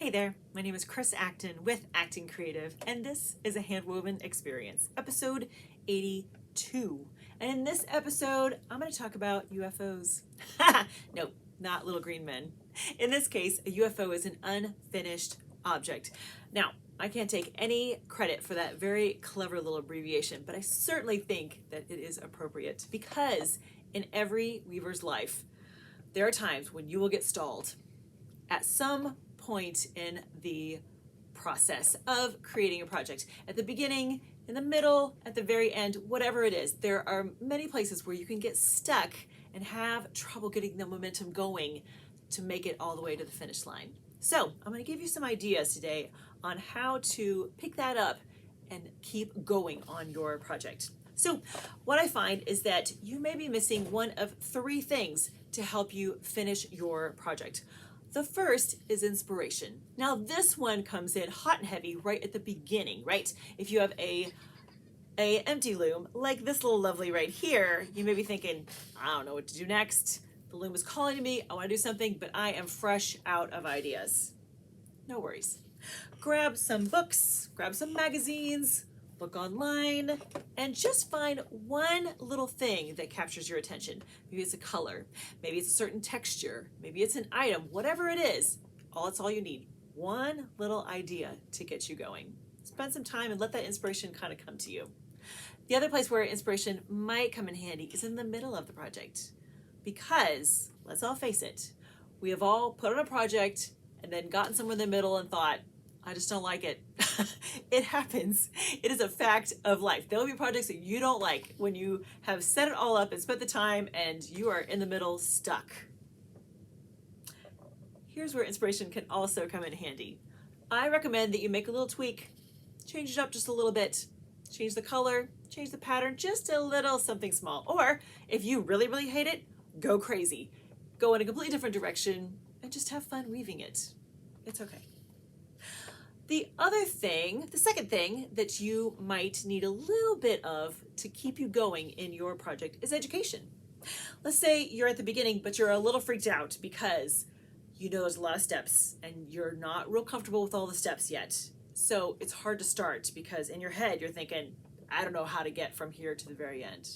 Hey there, my name is Chris Acton with Acting Creative, and this is A Handwoven Experience, episode 82. And in this episode, I'm going to talk about UFOs. Nope, not little green men. In this case, a UFO is an unfinished object. Now, I can't take any credit for that very clever little abbreviation, but I certainly think that it is appropriate because in every weaver's life, there are times when you will get stalled at some point in the process of creating a project. At the beginning, in the middle, at the very end, whatever it is, there are many places where you can get stuck and have trouble getting the momentum going to make it all the way to the finish line. So I'm going to give you some ideas today on how to pick that up and keep going on your project. So what I find is that you may be missing one of three things to help you finish your project. The first is inspiration. Now this one comes in hot and heavy right at the beginning, right? If you have a empty loom, like this little lovely right here, you may be thinking, I don't know what to do next. The loom is calling to me, I want to do something, but I am fresh out of ideas. No worries. Grab some books, grab some magazines, look online, and just find one little thing that captures your attention. Maybe it's a color, maybe it's a certain texture, maybe it's an item, whatever it is, it's all you need. One little idea to get you going. Spend some time and let that inspiration kind of come to you. The other place where inspiration might come in handy is in the middle of the project. Because, let's all face it, we have all put on a project and then gotten somewhere in the middle and thought, I just don't like it. It happens. It is a fact of life. There will be projects that you don't like when you have set it all up and spent the time and you are in the middle stuck. Here's where inspiration can also come in handy. I recommend that you make a little tweak, change it up just a little bit, change the color, change the pattern, just a little something small. Or if you really, really hate it, go crazy. Go in a completely different direction and just have fun weaving it. It's okay. The second thing that you might need a little bit of to keep you going in your project is education. Let's say you're at the beginning, but you're a little freaked out because you know there's a lot of steps and you're not real comfortable with all the steps yet. So it's hard to start because in your head you're thinking, I don't know how to get from here to the very end.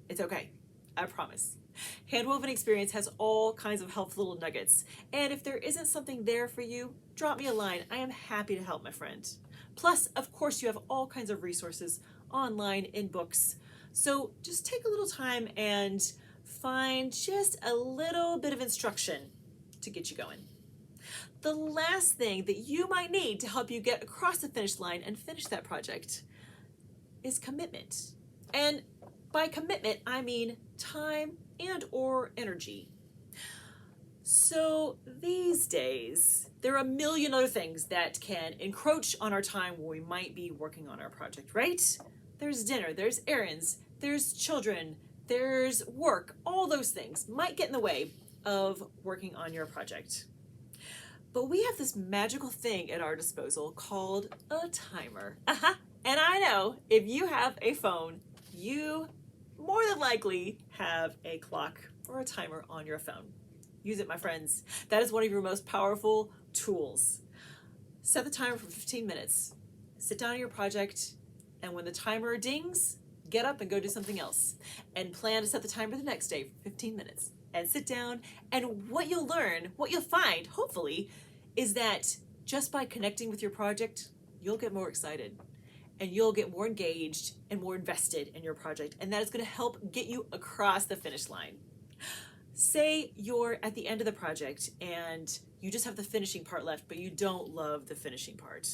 It's okay, I promise. Handwoven Experience has all kinds of helpful little nuggets. And if there isn't something there for you, drop me a line. I am happy to help, my friend. Plus, of course, you have all kinds of resources online in books. So just take a little time and find just a little bit of instruction to get you going. The last thing that you might need to help you get across the finish line and finish that project is commitment. And by commitment, I mean time and or energy. So these days, there are a million other things that can encroach on our time when we might be working on our project, right? There's dinner, there's errands, there's children, there's work. All those things might get in the way of working on your project. But we have this magical thing at our disposal called a timer. And I know if you have a phone, you more than likely have a clock or a timer on your phone. Use it, my friends. That is one of your most powerful tools. Set the timer for 15 minutes. Sit down on your project, and when the timer dings, get up and go do something else. And plan to set the timer the next day for 15 minutes. And sit down, and what you'll learn, what you'll find, hopefully, is that just by connecting with your project, you'll get more excited. And you'll get more engaged and more invested in your project. And that is going to help get you across the finish line. Say you're at the end of the project and you just have the finishing part left, but you don't love the finishing part.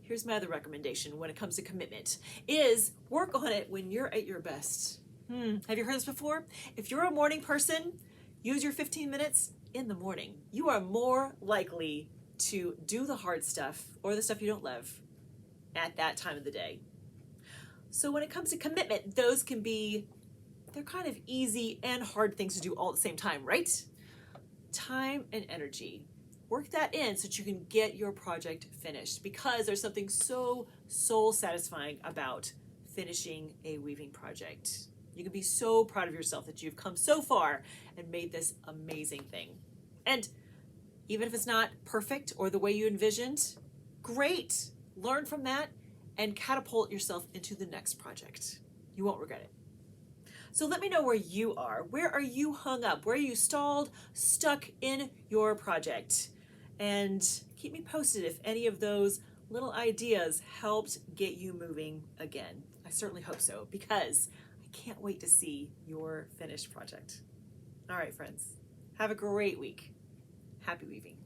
Here's my other recommendation when it comes to commitment, is work on it when you're at your best. Have you heard this before? If you're a morning person, use your 15 minutes in the morning. You are more likely to do the hard stuff or the stuff you don't love at that time of the day. So when it comes to commitment, they're kind of easy and hard things to do all at the same time, right? Time and energy. Work that in so that you can get your project finished, because there's something so soul satisfying about finishing a weaving project. You can be so proud of yourself that you've come so far and made this amazing thing. And Even if it's not perfect or the way you envisioned, great. Learn from that and catapult yourself into the next project. You won't regret it. So let me know where you are. Where are you hung up? Where are you stalled, stuck in your project? And keep me posted if any of those little ideas helped get you moving again. I certainly hope so, because I can't wait to see your finished project. All right, friends, have a great week. Happy weaving.